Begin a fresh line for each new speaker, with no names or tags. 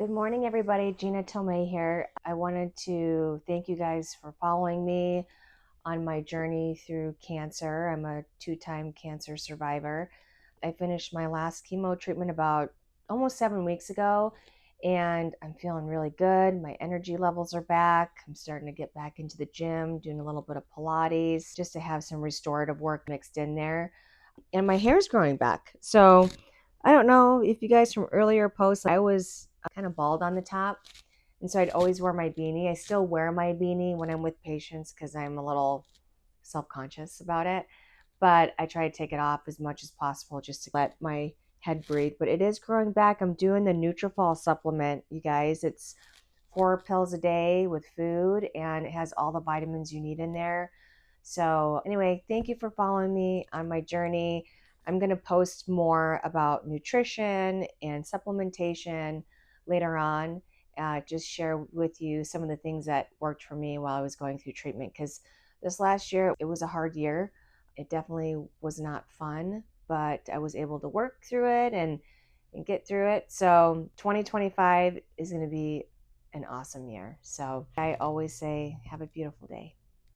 Good morning, everybody. Gina Tome here. I wanted to thank you guys for following me on my journey through cancer. I'm a two-time cancer survivor. I finished my last chemo treatment about almost 7 weeks ago, and I'm feeling really good. My energy levels are back. I'm starting to get back into the gym, doing a little bit of Pilates just to have some restorative work mixed in there. And my hair's growing back. So I don't know if you guys from earlier posts, I was kind of bald on the top. And so I'd always wear my beanie. I still wear my beanie when I'm with patients because I'm a little self-conscious about it. But I try to take it off as much as possible just to let my head breathe. But it is growing back. I'm doing the Nutrafol supplement, you guys. It's 4 pills a day with food, and it has all the vitamins you need in there. So anyway, thank you for following me on my journey. I'm going to post more about nutrition and supplementation later on. Just share with you some of the things that worked for me while I was going through treatment, because this last year, it was a hard year. It definitely was not fun, but I was able to work through it and get through it. So 2025 is going to be an awesome year. So I always say, have a beautiful day.